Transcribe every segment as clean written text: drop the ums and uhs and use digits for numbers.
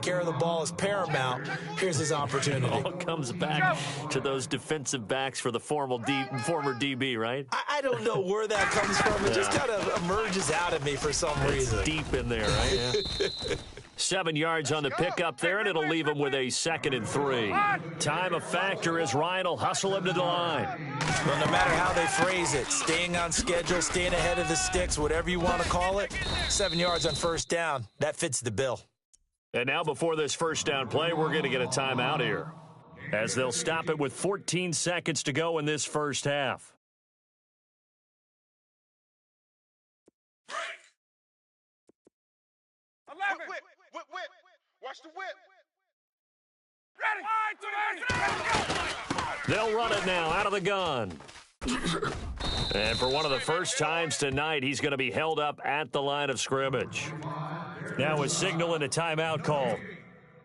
care of the ball is paramount. Here's his opportunity. All comes back to those defensive backs for the former DB, right? I don't know where that comes from. It just kind of emerges out of me for some reason. It's deep in there, right? Yeah. 7 yards on the pickup there, and it'll leave him with a 2nd and 3. Time a factor as Ryan will hustle him to the line. Well, no matter how they phrase it, staying on schedule, staying ahead of the sticks, whatever you want to call it, 7 yards on first down, that fits the bill. And now before this first down play, we're going to get a timeout here, as they'll stop it with 14 seconds to go in this first half. Whip. Watch the whip. Ready. They'll run it now out of the gun. And for one of the first times tonight, he's going to be held up at the line of scrimmage. Now a signal and a timeout call,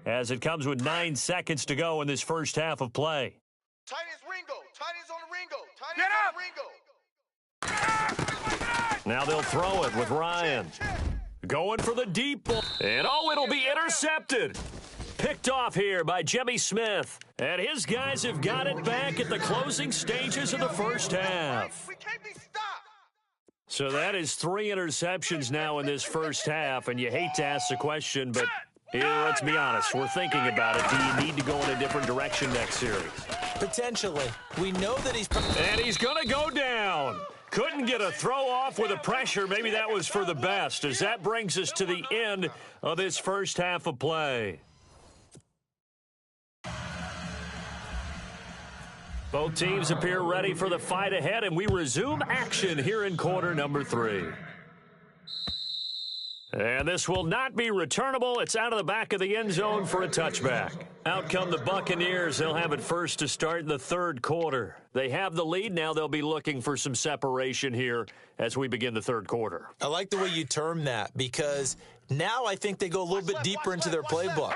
as it comes with 9 seconds to go in this first half of play. Tight as Ringo. Tight as on the Ringo. Tight as on the Ringo. Now they'll throw it with Ryan. Going for the deep ball. And it'll be intercepted. Picked off here by Jimmy Smith. And his guys have got it back at the closing stages of the first half. We can't be stopped. So that is 3 interceptions now in this first half. And you hate to ask the question, but let's be honest. We're thinking about it. Do you need to go in a different direction next series? Potentially. We know that he's... And he's going to go down. Couldn't get a throw off with the pressure. Maybe that was for the best, as that brings us to the end of this first half of play. Both teams appear ready for the fight ahead, and we resume action here in quarter number 3. And this will not be returnable. It's out of the back of the end zone for a touchback. Out come the Buccaneers. They'll have it first to start in the third quarter. They have the lead. Now they'll be looking for some separation here as we begin the third quarter. I like the way you term that, because now I think they go a little bit deeper into their playbook.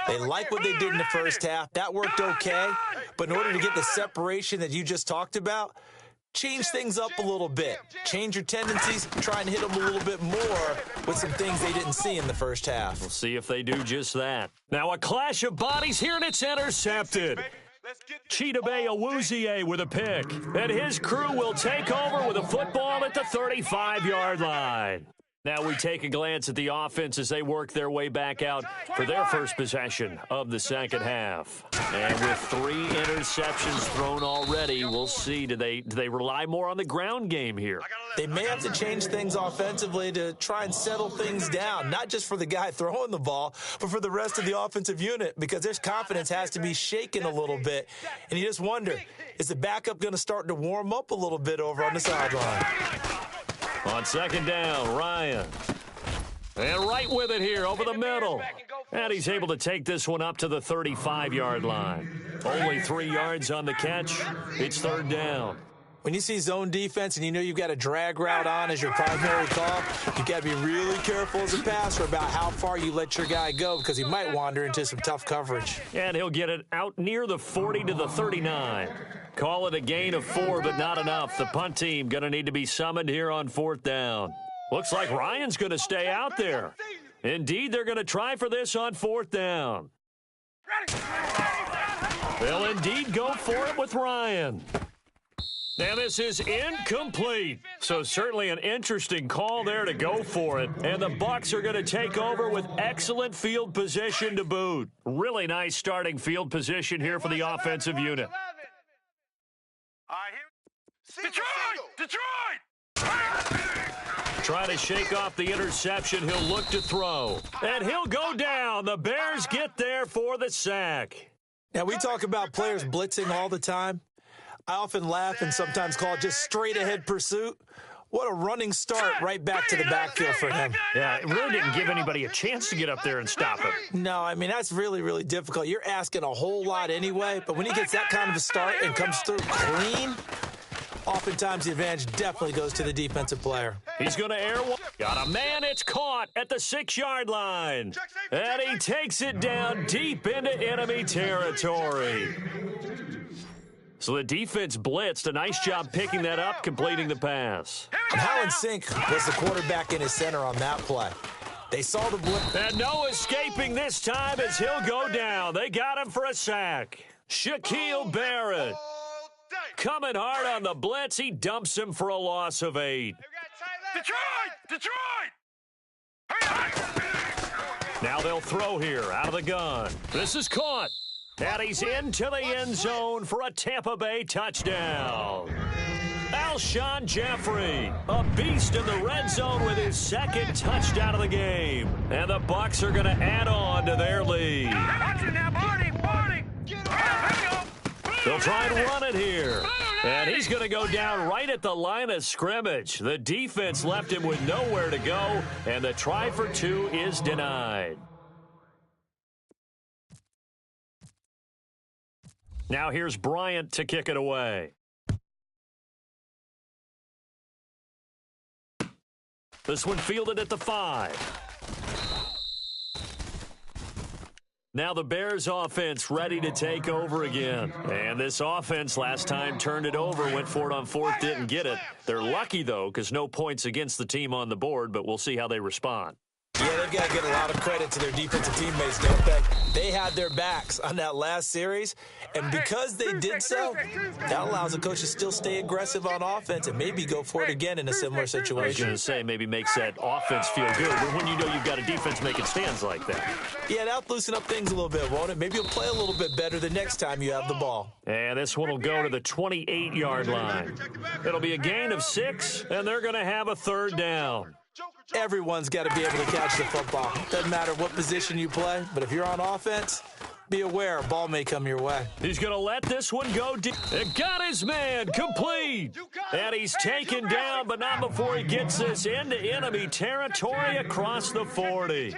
They like what they did in the first half. That worked okay. But in order to get the separation that you just talked about, change things up a little bit. Change your tendencies, try and hit them a little bit more with some things they didn't see in the first half. We'll see if they do just that. Now a clash of bodies here, and it's intercepted. Chidobe Awuzie with a pick. And his crew will take over with a football at the 35-yard line. Now we take a glance at the offense as they work their way back out for their first possession of the second half. And with 3 interceptions thrown already, we'll see. Do they rely more on the ground game here? They may have to change things offensively to try and settle things down, not just for the guy throwing the ball, but for the rest of the offensive unit, because their confidence has to be shaken a little bit. And you just wonder, is the backup going to start to warm up a little bit over on the sideline? On second down, Ryan. And right with it here over the middle. And he's able to take this one up to the 35-yard line. Only 3 yards on the catch. It's third down. When you see zone defense and you know you've got a drag route on as your primary call, you've got to be really careful as a passer about how far you let your guy go, because he might wander into some tough coverage. And he'll get it out near the 40 to the 39. Call it a gain of 4, but not enough. The punt team going to need to be summoned here on fourth down. Looks like Ryan's going to stay out there. Indeed, they're going to try for this on fourth down. They'll indeed go for it with Ryan. And this is incomplete. So certainly an interesting call there to go for it. And the Bucs are going to take over with excellent field position to boot. Really nice starting field position here for the offensive unit. Detroit! Trying to shake off the interception. He'll look to throw. And he'll go down. The Bears get there for the sack. Now, we talk about players blitzing all the time. I often laugh and sometimes call it just straight-ahead pursuit. What a running start right back to the backfield for him. Yeah, it really didn't give anybody a chance to get up there and stop him. No, I mean, that's really, really difficult. You're asking a whole lot anyway, but when he gets that kind of a start and comes through clean, oftentimes the advantage definitely goes to the defensive player. He's going to air one. Got a man, it's caught at the 6-yard line. And he takes it down deep into enemy territory. So the defense blitzed. A nice job picking that up, completing the pass. And how in sync was the quarterback in his center on that play? They saw the blitz. And no escaping this time as he'll go down. They got him for a sack. Shaquille Barrett coming hard on the blitz. He dumps him for a loss of 8. Detroit! Now they'll throw here out of the gun. This is caught. And he's into the end zone for a Tampa Bay touchdown. Alshon Jeffrey, a beast in the red zone with his second touchdown of the game. And the Bucs are going to add on to their lead. They'll try and run it here. And he's going to go down right at the line of scrimmage. The defense left him with nowhere to go, and the try for 2 is denied. Now here's Bryant to kick it away. This one fielded at the 5. Now the Bears offense ready to take over again. And this offense last time turned it over, went for it on 4th, didn't get it. They're lucky, though, because no points against the team on the board, but we'll see how they respond. Yeah, they've got to get a lot of credit to their defensive teammates, don't they? They had their backs on that last series, and because they did so, that allows the coach to still stay aggressive on offense and maybe go for it again in a similar situation. I was going to say, maybe makes that offense feel good, but when you know you've got a defense making stands like that. Yeah, that'll loosen up things a little bit, won't it? Maybe you'll play a little bit better the next time you have the ball. And this one will go to the 28-yard line. It'll be a gain of 6, and they're going to have a 3rd down. Everyone's got to be able to catch the football. Doesn't matter what position you play, but if you're on offense, be aware a ball may come your way. He's going to let this one go deep. It got his man complete. And he's taken down, but not before he gets this into enemy territory across the 40.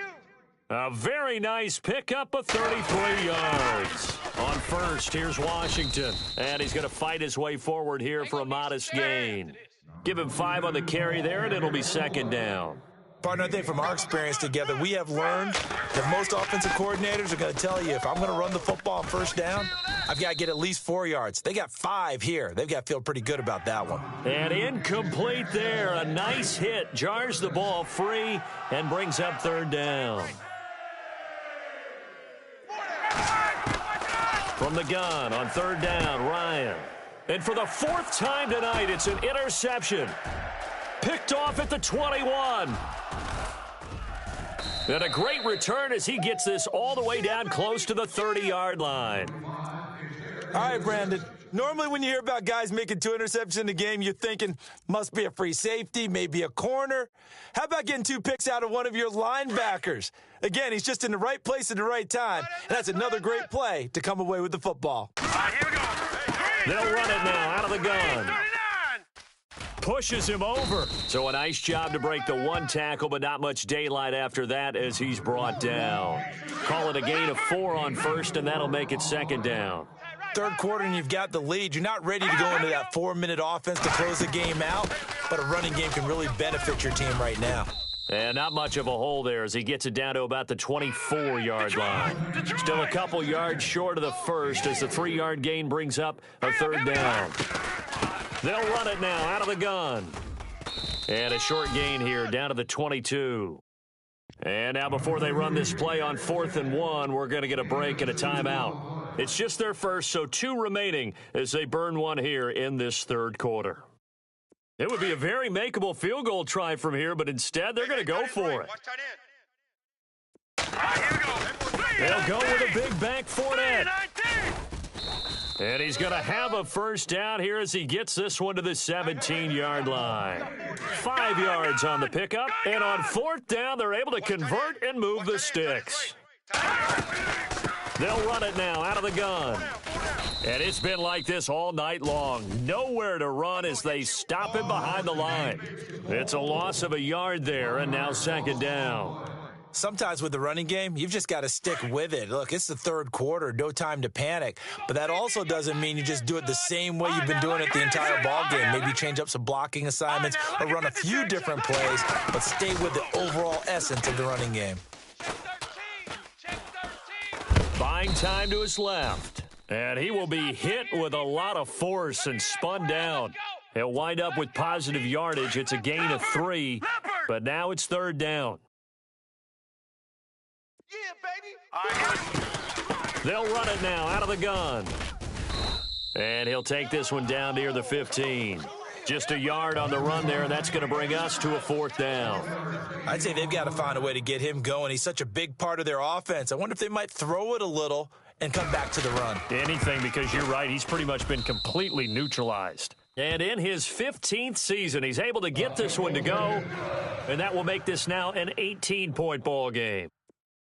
A very nice pickup of 33 yards. On first, here's Washington. And he's going to fight his way forward here for a modest gain. Give him 5 on the carry there, and it'll be 2nd down. Partner, I think from our experience together, we have learned that most offensive coordinators are going to tell you, if I'm going to run the football on 1st down, I've got to get at least 4 yards. They got 5 here. They've got to feel pretty good about that one. And incomplete there. A nice hit. Jars the ball free and brings up 3rd down. From the gun on 3rd down, Ryan. And for the 4th time tonight, it's an interception. Picked off at the 21. And a great return as he gets this all the way down close to the 30-yard line. All right, Brandon. Normally when you hear about guys making 2 interceptions in a game, you're thinking must be a free safety, maybe a corner. How about getting 2 picks out of one of your linebackers? Again, he's just in the right place at the right time. And that's another great play to come away with the football. All right, here we go. They'll run it now out of the gun. Pushes him over. So a nice job to break the 1 tackle, but not much daylight after that as he's brought down. Call it a gain of 4 on 1st, and that'll make it 2nd down. 3rd quarter, and you've got the lead. You're not ready to go into that 4-minute offense to close the game out, but a running game can really benefit your team right now. And not much of a hole there as he gets it down to about the 24-yard line. Still a couple yards short of the 1st as the 3-yard gain brings up a 3rd down. They'll run it now out of the gun. And a short gain here down to the 22. And now before they run this play on 4th and 1, we're going to get a break and a timeout. It's just their first, so 2 remaining as they burn 1 here in this 3rd quarter. It would be a very makeable field goal try from here, but instead they're going to go for it. They'll go with a big bank Fournette. And he's going to have a 1st down here as he gets this one to the 17-yard line. 5 yards on the pickup, and on 4th down, they're able to convert and move the sticks. They'll run it now out of the gun. And it's been like this all night long. Nowhere to run as they stop him behind the line. It's a loss of a yard there, and now 2nd down. Sometimes with the running game, you've just got to stick with it. Look, it's the 3rd quarter, no time to panic. But that also doesn't mean you just do it the same way you've been doing it the entire ball game. Maybe change up some blocking assignments or run a few different plays, but stay with the overall essence of the running game. Buying time to his left. And he will be hit with a lot of force and spun down. He'll wind up with positive yardage. It's a gain of 3, but now it's 3rd down. They'll run it now out of the gun. And he'll take this one down near the 15. Just a yard on the run there, and that's going to bring us to a 4th down. I'd say they've got to find a way to get him going. He's such a big part of their offense. I wonder if they might throw it a little and come back to the run. Anything, because you're right. He's pretty much been completely neutralized. And in his 15th season, he's able to get this one to go, and that will make this now an 18-point ball game.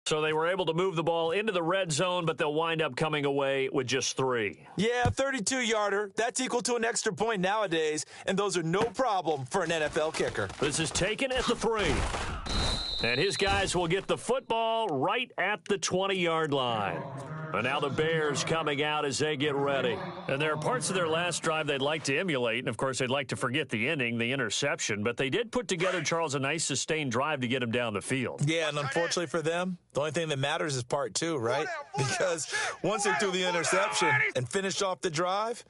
So they were able to move the ball into the red zone, but they'll wind up coming away with just 3. Yeah, 32-yarder. That's equal to an extra point nowadays, and those are no problem for an NFL kicker. This is taken at the 3. And his guys will get the football right at the 20-yard line. And now the Bears coming out as they get ready. And there are parts of their last drive they'd like to emulate. And, of course, they'd like to forget the ending, the interception. But they did put together, Charles, a nice sustained drive to get him down the field. Yeah, and unfortunately for them, the only thing that matters is part 2, right? Because once they threw the interception and finished off the drive,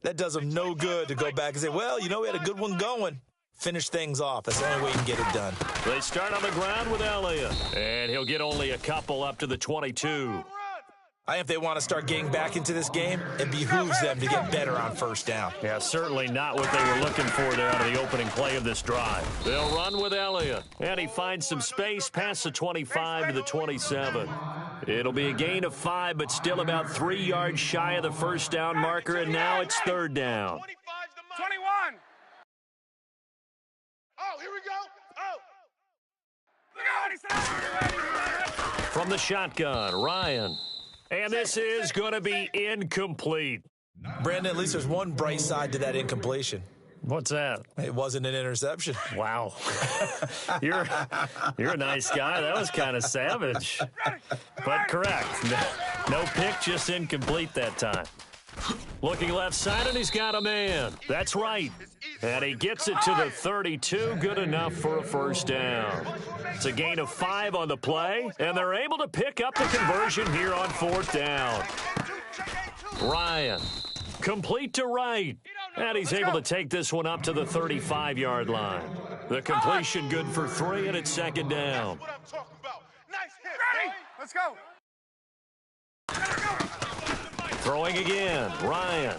that does them no good to go back and say, well, you know, we had a good one going. Finish things off. That's the only way you can get it done. They start on the ground with Elliott. And he'll get only a couple up to the 22. I think if they want to start getting back into this game, it behooves them to get better on 1st down. Yeah, certainly not what they were looking for there out of the opening play of this drive. They'll run with Elliott. And he finds some space past the 25 to the 27. It'll be a gain of 5, but still about 3 yards shy of the 1st down marker, and now it's 3rd down. 21. Oh, here we go. Oh. From the shotgun, Ryan. And this is going to be incomplete. Brandon, at least there's one bright side to that incompletion. What's that? It wasn't an interception. Wow. You're a nice guy. That was kind of savage. But correct. No pick, just incomplete that time. Looking left side, and he's got a man. That's right. And he gets it to the 32. Good enough for a 1st down. It's a gain of 5 on the play, and they're able to pick up the conversion here on 4th down. Ryan, complete to Wright. And he's able to take this one up to the 35-yard line. The completion good for 3, and it's 2nd down. Ready? Let's go. Throwing again, Ryan.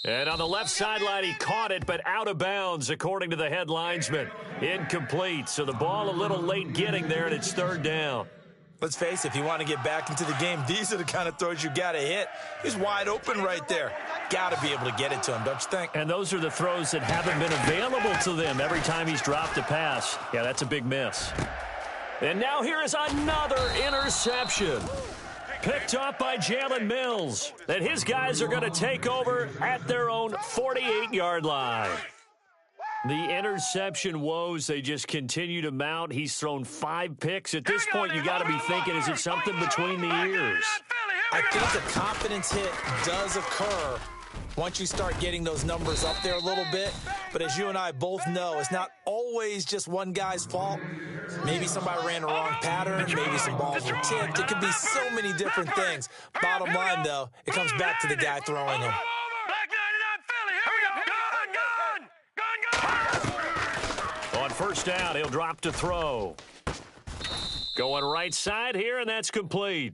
And on the left sideline, he caught it, but out of bounds, according to the head linesman. Incomplete, so the ball a little late getting there, and it's 3rd down. Let's face it, if you want to get back into the game, these are the kind of throws you got to hit. He's wide open right there. Got to be able to get it to him, don't you think? And those are the throws that haven't been available to them every time he's dropped a pass. Yeah, that's a big miss. And now here is another interception. Picked up by Jalen Mills. And his guys are going to take over at their own 48-yard line. The interception woes, they just continue to mount. He's thrown 5 picks. At this point, you got to be thinking, is it something between the ears? I think the confidence hit does occur once you start getting those numbers up there a little bit. But as you and I both know, it's not always just one guy's fault. Maybe somebody ran the wrong pattern. Maybe some balls were tipped. It could be so many different things. Bottom line, though, it comes back to the guy throwing them. On 1st down, he'll drop to throw. Going right side here, and that's complete.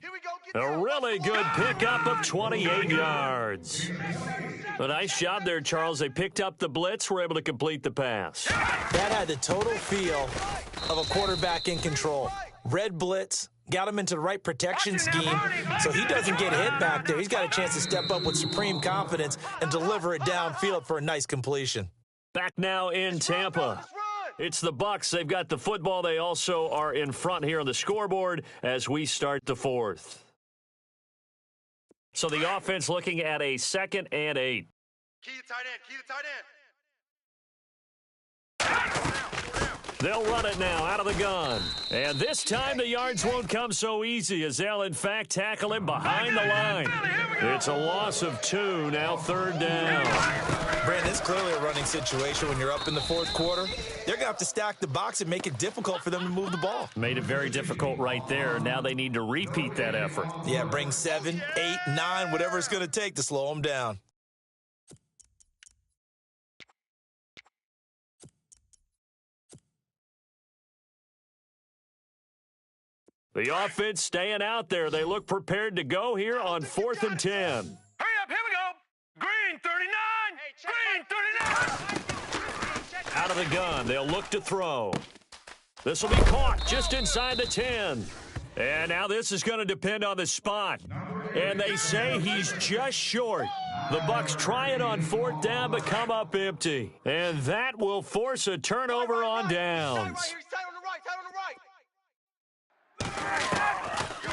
A really good pickup of 28 yards. A nice job there, Charles. They picked up the blitz, were able to complete the pass. That had the total feel of a quarterback in control. Red blitz, got him into the right protection scheme, so he doesn't get hit back there. He's got a chance to step up with supreme confidence and deliver it downfield for a nice completion. Back now in Tampa. It's the Bucs. They've got the football. They also are in front here on the scoreboard as we start the 4th. So the offense looking at a 2nd and 8. Key to tight end. Key to tight end. They'll run it now out of the gun. And this time the yards won't come so easy as they'll, in fact, tackle him behind the line. It's a loss of 2, now 3rd down. Brandon, it's clearly a running situation when you're up in the 4th quarter. They're going to have to stack the box and make it difficult for them to move the ball. Made it very difficult right there. Now they need to repeat that effort. Yeah, bring 7, 8, 9, whatever it's going to take to slow them down. The offense staying out there. They look prepared to go here on 4th and 10. Hurry up, here we go. Green 39. Green 39. Out of the gun, they'll look to throw. This will be caught just inside the 10. And now this is going to depend on the spot. And they say he's just short. The Bucs try it on 4th down, but come up empty. And that will force a turnover on downs.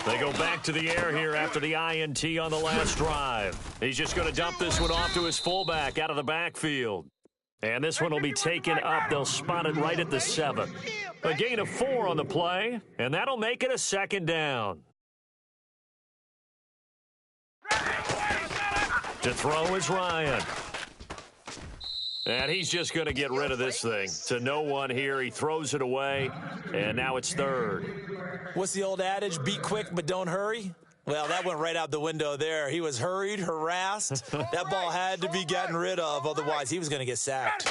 They go back to the air here after the INT on the last drive. He's just going to dump this one off to his fullback out of the backfield. And this one will be taken up. They'll spot it right at the 7. A gain of 4 on the play, and that'll make it a 2nd down. To throw is Ryan. And he's just going to get rid of this thing. To no one here. He throws it away, and now it's 3rd. What's the old adage? Be quick, but don't hurry. Well, that went right out the window there. He was hurried, harassed. That ball had to be gotten rid of. Otherwise, he was going to get sacked.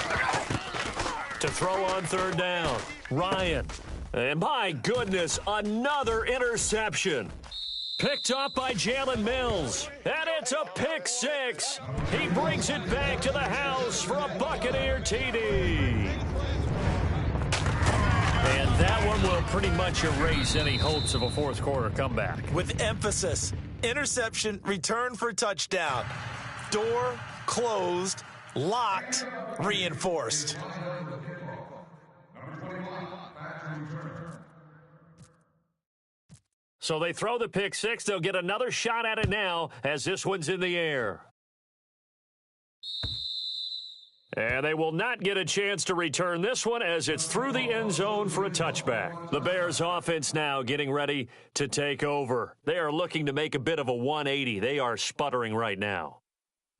To throw on 3rd down, Ryan. And my goodness, another interception. Picked up by Jalen Mills. And it's a pick 6. He brings it back to the house for a Buccaneer TD. And that one will pretty much erase any hopes of a 4th quarter comeback. With emphasis, interception, return for touchdown. Door closed, locked, reinforced. So they throw the pick 6. They'll get another shot at it now as this one's in the air. And they will not get a chance to return this one as it's through the end zone for a touchback. The Bears offense now getting ready to take over. They are looking to make a bit of a 180. They are sputtering right now.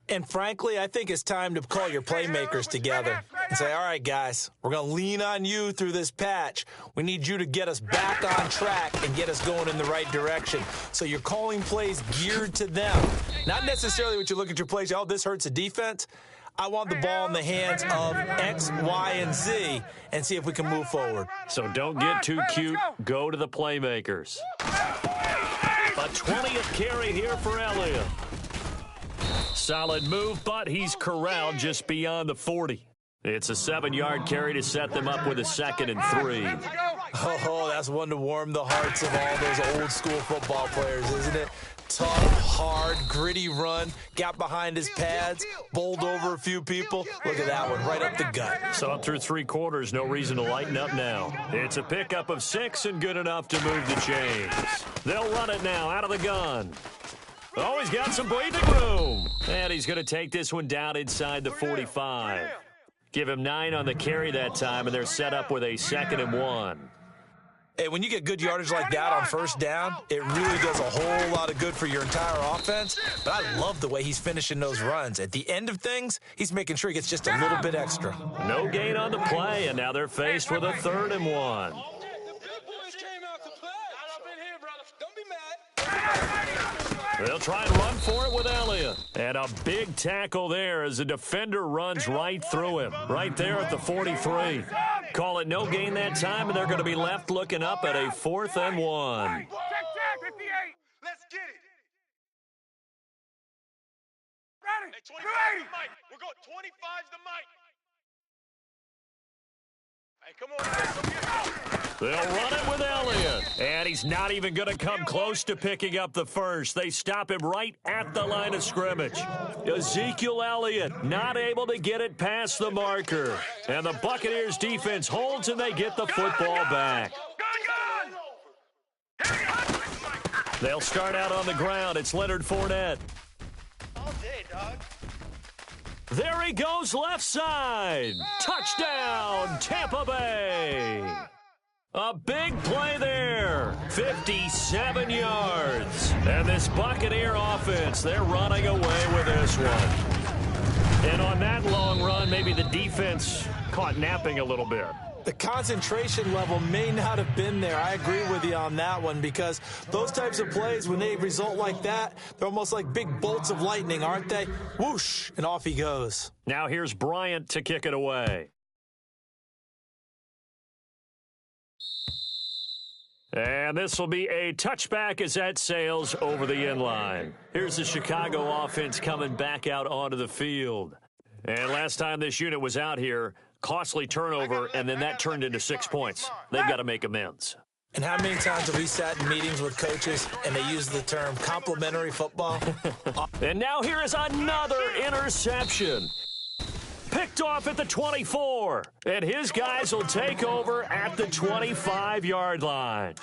And frankly, I think it's time to call your playmakers together and say, all right, guys, we're going to lean on you through this patch. We need you to get us back on track and get us going in the right direction. So you're calling plays geared to them. Not necessarily what you look at your plays, oh, this hurts the defense. I want the ball in the hands of X, Y, and Z and see if we can move forward. So don't get too cute. Go to the playmakers. A 20th carry here for Elliott. Solid move, but he's corralled just beyond the 40. It's a 7-yard carry to set them up with a 2nd and 3. Oh, that's one to warm the hearts of all those old-school football players, isn't it? Tough, hard, gritty run, got behind his pads, bowled over a few people. Look at that one, right up the gut. So up through 3 quarters, no reason to lighten up now. It's a pickup of 6 and good enough to move the chains. They'll run it now out of the gun. Oh, he's got some breathing room. And he's going to take this one down inside the 45. Give him 9 on the carry that time, and they're set up with a 2nd and 1. Hey, when you get good yardage like that on 1st down, it really does a whole lot of good for your entire offense. But I love the way he's finishing those runs. At the end of things, he's making sure he gets just a little bit extra. No gain on the play, and now they're faced with a 3rd and 1. They'll try and run for it with Elliott. And a big tackle there as the defender runs right through him. Right there at the 43. Call it no gain that time, and they're going to be left looking up at a 4th and 1. Check, 58. Let's get it. Ready? Hey, 25's the mic. We're going 25's the mic. Hey, come on, guys. They'll run it with Elliott. And he's not even going to come close to picking up the first. They stop him right at the line of scrimmage. Ezekiel Elliott not able to get it past the marker. And the Buccaneers defense holds and they get the football back. They'll start out on the ground. It's Leonard Fournette. All day, dog. There he goes left side. Touchdown, Tampa Bay. A big play there. 57 yards. And this Buccaneer offense, they're running away with this one. And on that long run, maybe the defense caught napping a little bit. The concentration level may not have been there. I agree with you on that one because those types of plays, when they result like that, they're almost like big bolts of lightning, aren't they? Whoosh, and off he goes. Now here's Bryant to kick it away. And this will be a touchback as that sails over the inline. Here's the Chicago offense coming back out onto the field. And last time this unit was out here, costly turnover, and then that turned into 6 points. They've got to make amends. And how many times have we sat in meetings with coaches and they use the term complimentary football? And now here is another interception. Picked off at the 24. And his guys will take over at the 25-yard line.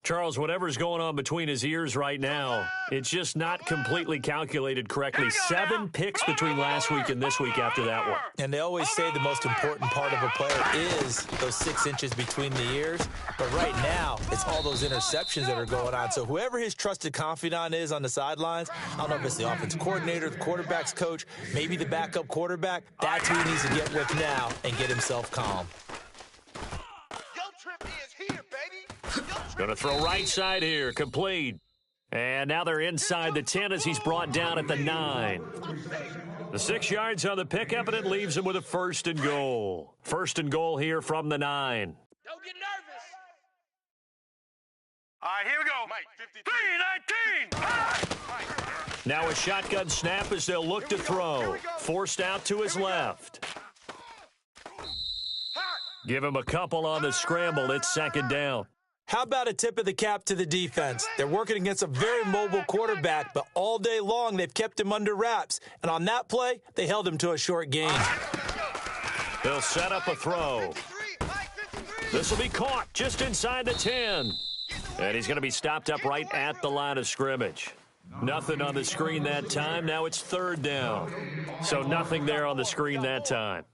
Charles, whatever's going on between his ears right now, it's just not completely calculated correctly. 7 picks between last week and this week after that one. And they always say the most important part of a player is those 6 inches between the ears. But right now, it's all those interceptions that are going on. So whoever his trusted confidant is on the sidelines, I don't know if it's the offensive coordinator, the quarterback's coach, maybe the backup quarterback, that's who he needs to get with now and get himself calm. Going to throw right side here, complete. And now they're inside the 10 as he's brought down at the 9. The 6 yards on the pickup, and it leaves him with a 1st and goal. 1st and goal here from the 9. Don't get nervous. All right, here we go. Mike, 3-19. Now a shotgun snap as they'll look to throw. Forced out to his left. Give him a couple on the scramble. It's 2nd down. How about a tip of the cap to the defense? They're working against a very mobile quarterback, but all day long they've kept him under wraps. And on that play, they held him to a short gain. They'll set up a throw. This will be caught just inside the 10. And he's going to be stopped up right at the line of scrimmage. Nothing on the screen that time. Now it's 3rd down. So nothing there on the screen that time.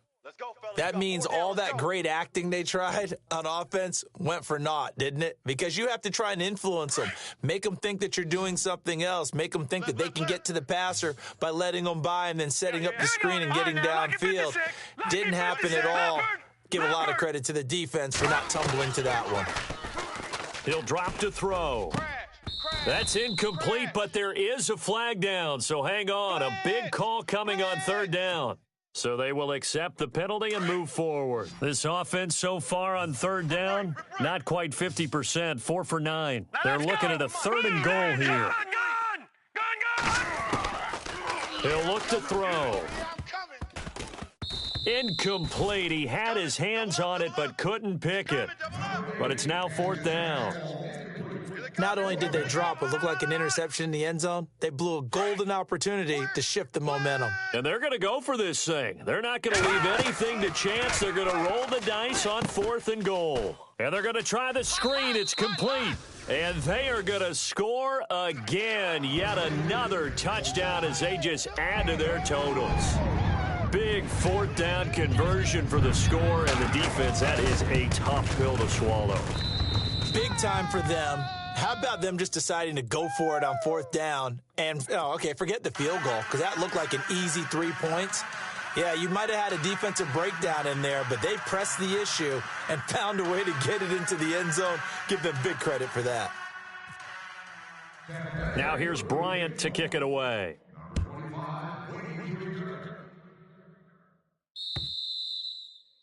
That means all that great acting they tried on offense went for naught, didn't it? Because you have to try and influence them. Make them think that you're doing something else. Make them think that they can get to the passer by letting them by and then setting up the screen and getting downfield. Didn't happen at all. Give a lot of credit to the defense for not tumbling to that one. He'll drop to throw. That's incomplete, but there is a flag down, so hang on. A big call coming on 3rd down. So they will accept the penalty and move forward. This offense so far on 3rd down, not quite 50%, 4 for 9. They're looking at a 3rd and goal here. He'll look to throw. Incomplete. He had his hands on it but couldn't pick it. But it's now 4th down. Not only did they drop what looked like an interception in the end zone, they blew a golden opportunity to shift the momentum. And they're going to go for this thing. They're not going to leave anything to chance. They're going to roll the dice on 4th and goal. And they're going to try the screen. It's complete. And they are going to score again. Yet another touchdown as they just add to their totals. Big 4th down conversion for the score and the defense. That is a tough pill to swallow. Big time for them. How about them just deciding to go for it on 4th down and, forget the field goal because that looked like an easy 3 points. Yeah, you might have had a defensive breakdown in there, but they pressed the issue and found a way to get it into the end zone. Give them big credit for that. Now here's Bryant to kick it away.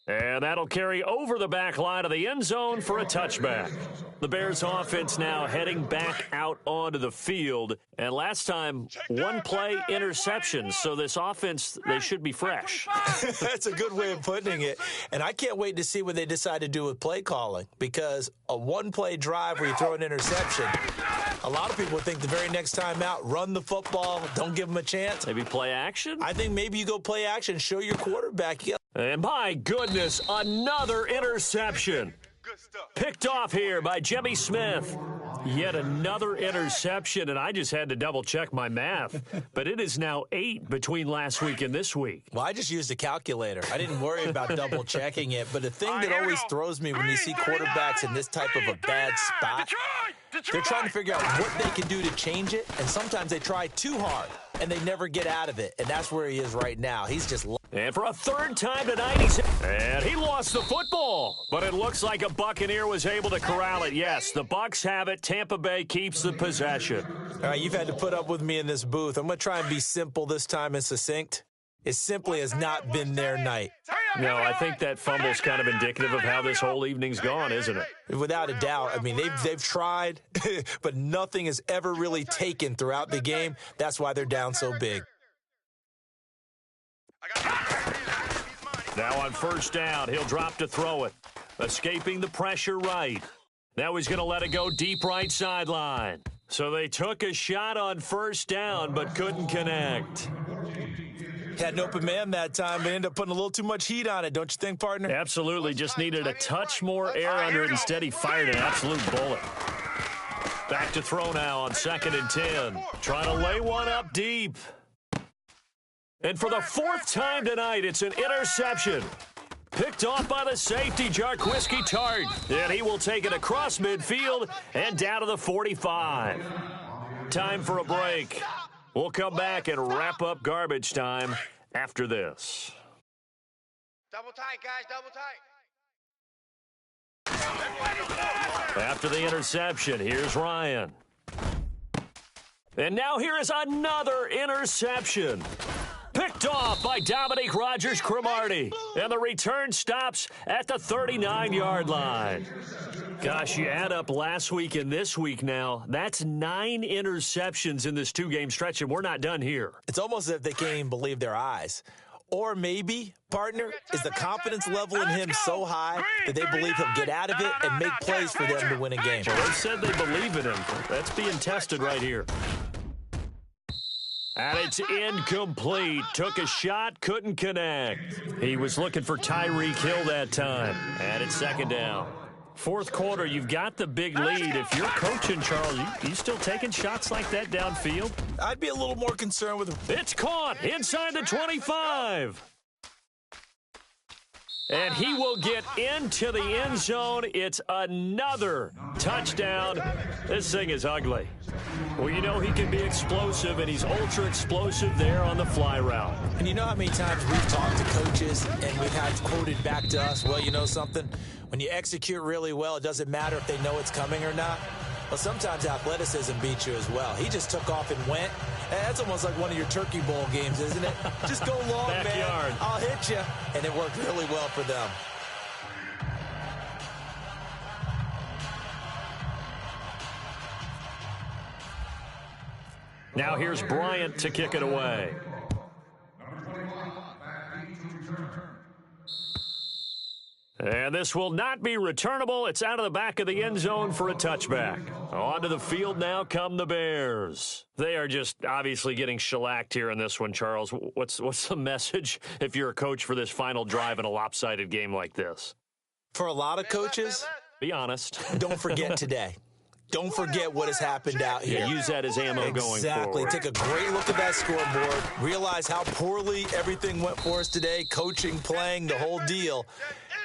And that'll carry over the back line of the end zone for a touchback. The Bears offense now heading back out onto the field. And last time, 1 play interception. So this offense, they should be fresh. That's a good way of putting it. And I can't wait to see what they decide to do with play calling. Because a 1-play drive where you throw an interception, a lot of people think the very next time out, run the football, don't give them a chance. Maybe play action? I think maybe you go play action, show your quarterback. Yeah. And my goodness, another interception. Picked off here by Jimmy Smith. Yet another interception, and I just had to double-check my math. But it is now 8 between last week and this week. Well, I just used a calculator. I didn't worry about double-checking it. But the thing that always throws me when you see quarterbacks in this type of a bad spot, they're trying to figure out what they can do to change it, and sometimes they try too hard, and they never get out of it. And that's where he is right now. He's just... And for a 3rd time tonight, and he lost the football. But it looks like a Buccaneer was able to corral it. Yes, the Bucs have it. Tampa Bay keeps the possession. All right, you've had to put up with me in this booth. I'm going to try and be simple this time and succinct. It simply has not been their night. No, I think that fumble's kind of indicative of how this whole evening's gone, isn't it? Without a doubt. I mean, they've tried, but nothing has ever really taken throughout the game. That's why they're down so big. Now on first down, he'll drop to throw it. Escaping the pressure right. Now he's going to let it go deep right sideline. So they took a shot on first down, but couldn't connect. Had an open man that time, but ended up putting a little too much heat on it, don't you think, partner? Absolutely. Just needed a touch more air under it. Instead, he fired an absolute bullet. Back to throw now on 2nd and 10. Trying to lay one up deep. And for the 4th time tonight, it's an interception. Picked off by the safety, Jarquiski Tart. And he will take it across midfield and down to the 45. Time for a break. We'll come back and wrap up garbage time after this. Double tight, guys, double tight. After the interception, here's Ryan. And now here is another interception. Picked off by Dominique Rodgers-Cromartie. And the return stops at the 39-yard line. Gosh, you add up last week and this week now, that's 9 interceptions in this 2-game stretch, and we're not done here. It's almost as if they can't even believe their eyes. Or maybe, partner, is the confidence level in him so high that they believe he'll get out of it and make plays for them to win a game. Well, they said they believe in him. That's being tested right here. And it's incomplete. Took a shot, couldn't connect. He was looking for Tyreek Hill that time. And it's 2nd down. 4th quarter, you've got the big lead. If you're coaching, Charles, you still taking shots like that downfield? I'd be a little more concerned with him. It's caught inside the 25. And he will get into the end zone. It's another touchdown. This thing is ugly. Well, you know he can be explosive, and he's ultra explosive there on the fly route. And you know how many times we've talked to coaches and we've had quoted back to us, well, you know something? When you execute really well, it doesn't matter if they know it's coming or not. Well, sometimes athleticism beats you as well. He just took off and went. That's almost like one of your Turkey Bowl games, isn't it? Just go long, Backyard. man. I'll hit you. And it worked really well for them. Now here's Bryant to kick it away. And this will not be returnable. It's out of the back of the end zone for a touchback. Onto the field now come the Bears. They are just obviously getting shellacked here in this one, Charles. What's the message if you're a coach for this final drive in a lopsided game like this? For a lot of coaches, be honest. Don't forget today. Don't forget what has happened out here. Yeah, use that as ammo going forward. Exactly. Take a great look at that scoreboard. Realize how poorly everything went for us today. Coaching, playing, the whole deal.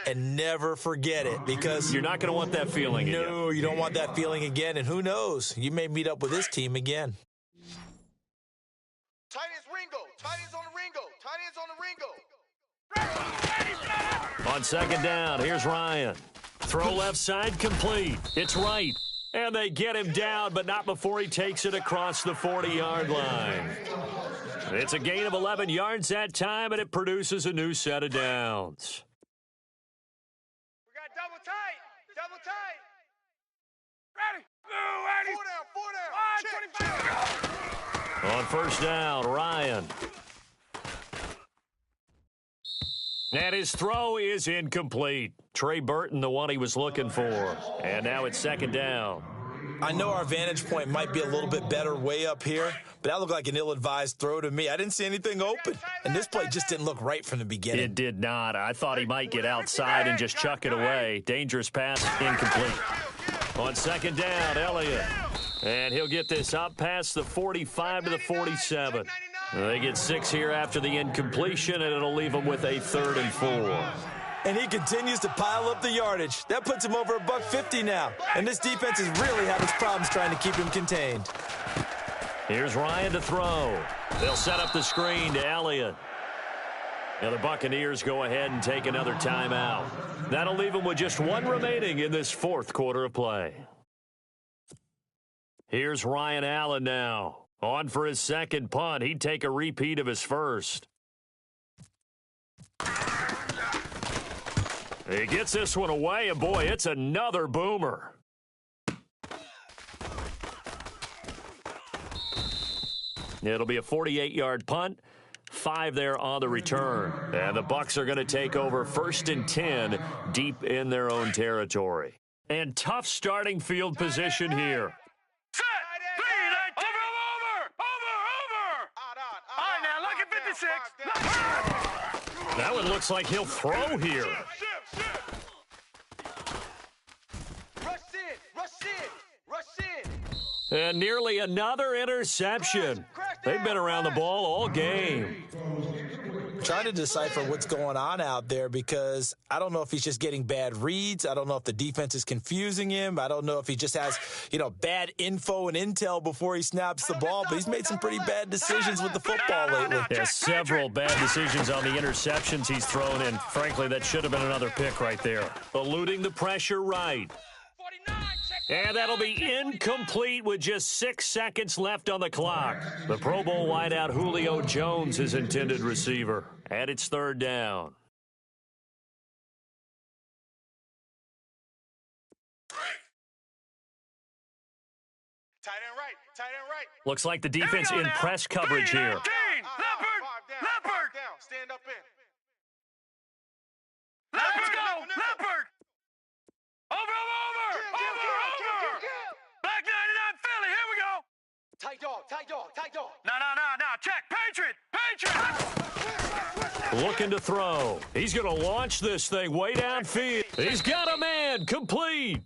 And never forget it, because you're not going to want that feeling again. No, you don't want that feeling again. And who knows? You may meet up with this team again. Tight ends Ringo. Tight ends on the Ringo. On 2nd down, here's Ryan. Throw left side complete. It's right. And they get him down, but not before he takes it across the 40-yard line. It's a gain of 11 yards that time, and it produces a new set of downs. We got double tight. Double tight. Ready. Ready. 4 down. 4 down. On first down, Ryan. And his throw is incomplete. Trey Burton, the one he was looking for. And now it's 2nd down. I know our vantage point might be a little bit better way up here, but that looked like an ill-advised throw to me. I didn't see anything open, and this play just didn't look right from the beginning. It did not. I thought he might get outside and just chuck it away. Dangerous pass, incomplete. On 2nd down, Elliott. And he'll get this up past the 45 to the 47. They get 6 here after the incompletion, and it'll leave them with a 3rd and 4. And he continues to pile up the yardage. That puts him over $150 now. And this defense is really having problems trying to keep him contained. Here's Ryan to throw. They'll set up the screen to Elliott. Now the Buccaneers go ahead and take another timeout. That'll leave them with just 1 remaining in this 4th quarter of play. Here's Ryan Allen now. On for his 2nd punt. He'd take a repeat of his first. He gets this one away, and boy, it's another boomer. It'll be a 48-yard punt. 5 there on the return. And the Bucs are going to take over 1st and 10 deep in their own territory. And tough starting field position here. Set. 3, 19. Over. All right, now, look at 56. That one looks like he'll throw here. Rush in. And nearly another interception. They've been around the ball all game. Trying to decipher what's going on out there because I don't know if he's just getting bad reads. I don't know if the defense is confusing him. I don't know if he just has, bad info and intel before he snaps the ball, but he's made some pretty bad decisions with the football lately. Yeah, several bad decisions on the interceptions he's thrown in. Frankly, that should have been another pick right there. Eluding the pressure right. And that'll be incomplete with just 6 seconds left on the clock. The Pro Bowl wideout Julio Jones, his intended receiver. And it's 3rd down. Tight end right. Looks like the defense in press coverage here. Leopard. Stand up in. Let's go. Leopard. Over. Black 99 Philly. Here we go. Tight dog. No. Check. Patriot. Looking to throw. He's going to launch this thing way downfield. He's got a man. Complete.